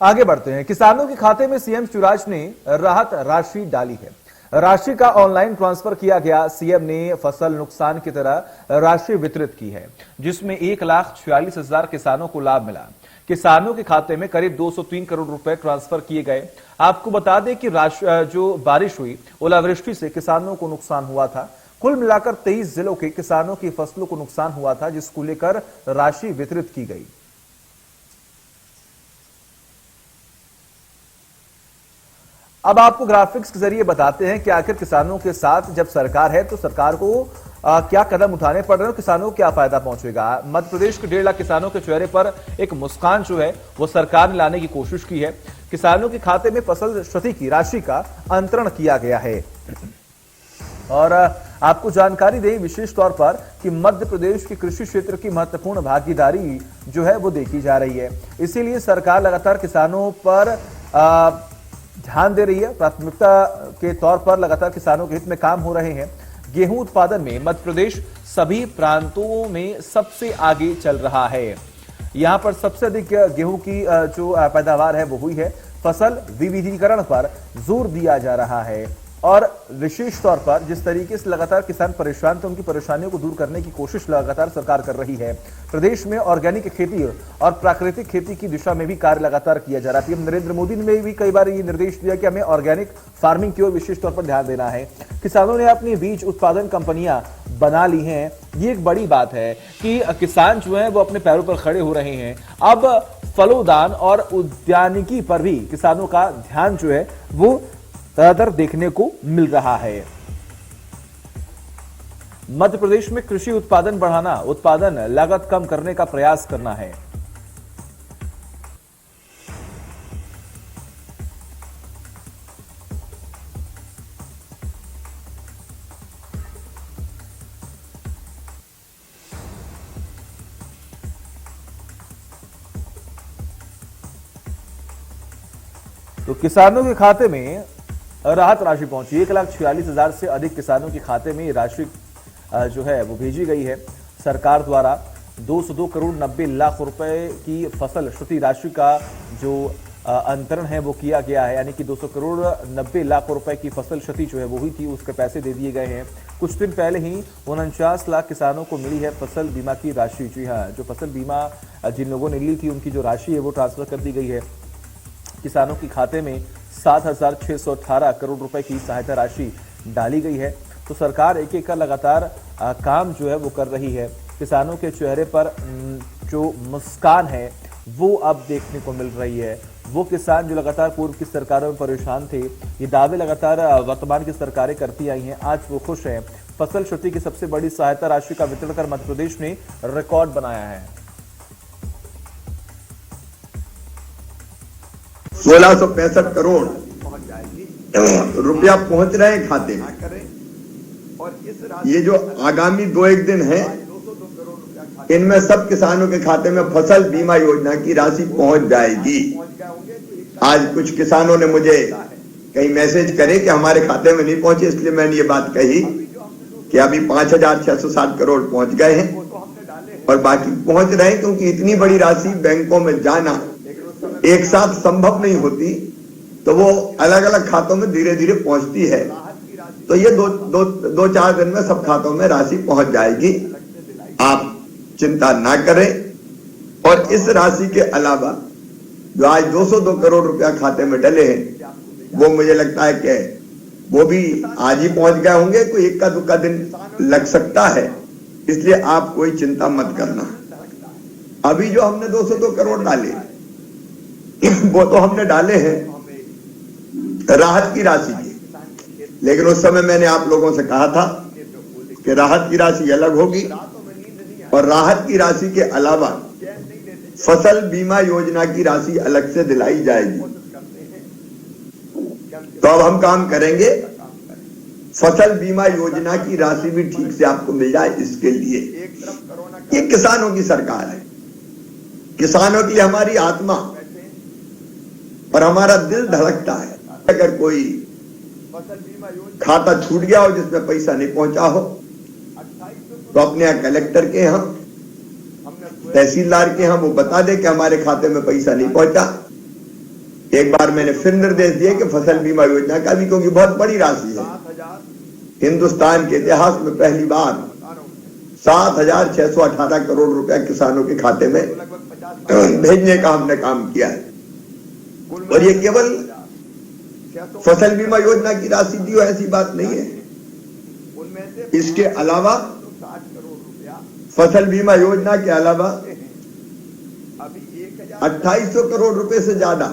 आगे बढ़ते हैं। किसानों के खाते में सीएम शिवराज ने राहत राशि डाली है। राशि का ऑनलाइन ट्रांसफर किया गया। सीएम ने फसल नुकसान की तरह राशि वितरित की है, जिसमें 1,46,000 किसानों को लाभ मिला। किसानों के खाते में करीब 203 करोड़ रुपए ट्रांसफर किए गए। आपको बता दें कि जो बारिश हुई, ओलावृष्टि से किसानों को नुकसान हुआ था। कुल मिलाकर 23 जिलों के किसानों की फसलों को नुकसान हुआ था, जिसको लेकर राशि वितरित की गई। अब आपको ग्राफिक्स के जरिए बताते हैं कि आखिर किसानों के साथ जब सरकार है तो सरकार को क्या कदम उठाने पड़ रहे हैं, किसानों को क्या फायदा पहुंचेगा। मध्य प्रदेश के 1.5 लाख किसानों के चेहरे पर एक मुस्कान जो है वो सरकार ने लाने की कोशिश की है। किसानों के खाते में फसल क्षति की राशि का अंतरण किया गया है। और आपको जानकारी दें विशेष तौर पर कि मध्य प्रदेश के कृषि क्षेत्र की महत्वपूर्ण भागीदारी जो है वो देखी जा रही है। इसीलिए सरकार लगातार किसानों पर ध्यान दे रही है। प्राथमिकता के तौर पर लगातार किसानों के हित में काम हो रहे हैं। गेहूं उत्पादन में मध्य प्रदेश सभी प्रांतों में सबसे आगे चल रहा है। यहां पर सबसे अधिक गेहूं की जो पैदावार है वो हुई है। फसल विविधीकरण पर जोर दिया जा रहा है और विशेष तौर पर जिस तरीके से लगातार किसान परेशान थे, उनकी परेशानियों को दूर करने की कोशिश लगातार सरकार कर रही है। प्रदेश में ऑर्गेनिक खेती और प्राकृतिक खेती की दिशा में भी कार्य लगातार किया जा रहा है। पीएम नरेंद्र मोदी ने भी कई बार ये निर्देश दिया कि हमें ऑर्गेनिक फार्मिंग की ओर विशेष तौर पर ध्यान देना है। किसानों ने अपनी बीज उत्पादन कंपनियां बना ली हैं। ये एक बड़ी बात है कि किसान जो है वो अपने पैरों पर खड़े हो रहे हैं। अब फलोदान और उद्यानिकी पर भी किसानों का ध्यान जो है वो ज्यादातर देखने को मिल रहा है। मध्य प्रदेश में कृषि उत्पादन बढ़ाना, उत्पादन लागत कम करने का प्रयास करना है। तो किसानों के खाते में राहत राशि पहुंची। 1,46,000 से अधिक किसानों के खाते में ये राशि जो है वो भेजी गई है। सरकार द्वारा 202 करोड़ 90 लाख रुपए की फसल क्षति राशि का जो अंतरण है वो किया गया है, यानी कि 200 करोड़ 90 लाख रुपए की फसल क्षति जो है वो हुई थी, उसके पैसे दे दिए गए हैं। कुछ दिन पहले ही 49 लाख किसानों को मिली है फसल बीमा की राशि। जी हाँ, जो फसल बीमा जिन लोगों ने ली थी उनकी जो राशि है वो ट्रांसफर कर दी गई है। किसानों के खाते में 7,618 करोड़ रुपए की सहायता राशि डाली गई है। तो सरकार एक एक का लगातार काम जो है वो कर रही है। किसानों के चेहरे पर जो मुस्कान है वो अब देखने को मिल रही है। वो किसान जो लगातार पूर्व की सरकारों में परेशान थे, ये दावे लगातार वर्तमान की सरकारें करती आई हैं, आज वो खुश हैं। फसल क्षति की सबसे बड़ी सहायता राशि का वितरण कर मध्य प्रदेश ने रिकॉर्ड बनाया है। 1665 करोड़ रुपया पहुंच रहे हैं खाते में। ये जो आगामी 2-1 दिन है, इनमें सब किसानों के खाते में फसल बीमा योजना की राशि पहुंच जाएगी। आज कुछ किसानों ने मुझे कई मैसेज करे कि हमारे खाते में नहीं पहुंचे, इसलिए मैंने ये बात कही कि अभी 5,660 करोड़ पहुंच गए हैं और बाकी पहुंच रहे हैं, क्योंकि इतनी बड़ी राशि बैंकों में जाना एक साथ संभव नहीं होती, तो वो अलग अलग खातों में धीरे धीरे पहुंचती है। तो ये 2-4 दिन में सब खातों में राशि पहुंच जाएगी, आप चिंता ना करें। और इस राशि के अलावा जो आज 202 करोड़ रुपया खाते में डले हैं, वो मुझे लगता है कि वो भी आज ही पहुंच गए होंगे, कोई 1 दिन लग सकता है, इसलिए आप कोई चिंता मत करना। अभी जो हमने 202 करोड़ डाले वो तो हमने डाले हैं राहत की राशि की, लेकिन उस समय मैंने आप लोगों से कहा था कि राहत की राशि अलग होगी और राहत की राशि के अलावा फसल बीमा योजना की राशि अलग से दिलाई जाएगी। तो अब हम काम करेंगे, फसल बीमा योजना की राशि भी ठीक से आपको मिल जाए। इसके लिए ये किसानों की सरकार है, किसानों की हमारी आत्मा और हमारा दिल धड़कता है। अगर कोई खाता छूट गया हो जिसमें पैसा नहीं पहुंचा हो, तो अपने यहाँ कलेक्टर के यहाँ, तहसीलदार के यहाँ वो बता दे कि हमारे खाते में पैसा नहीं पहुंचा, एक बार मैंने फिर निर्देश दिए कि फसल बीमा योजना का भी, क्योंकि बहुत बड़ी राशि है, हिंदुस्तान के इतिहास में पहली बार 7,618 करोड़ रुपया किसानों के खाते में भेजने का हमने काम किया है। और ये केवल फसल बीमा योजना की राशि दी हो ऐसी बात नहीं है। इसके अलावा फसल बीमा योजना के अलावा 2800 करोड़ रुपए से ज्यादा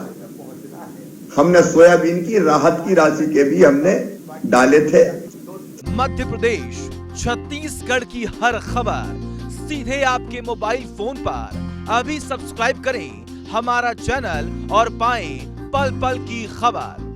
हमने सोयाबीन की राहत की राशि के भी हमने डाले थे। मध्य प्रदेश, छत्तीसगढ़ की हर खबर सीधे आपके मोबाइल फोन पर। अभी सब्सक्राइब करें हमारा चैनल और पाएं पल पल की खबर।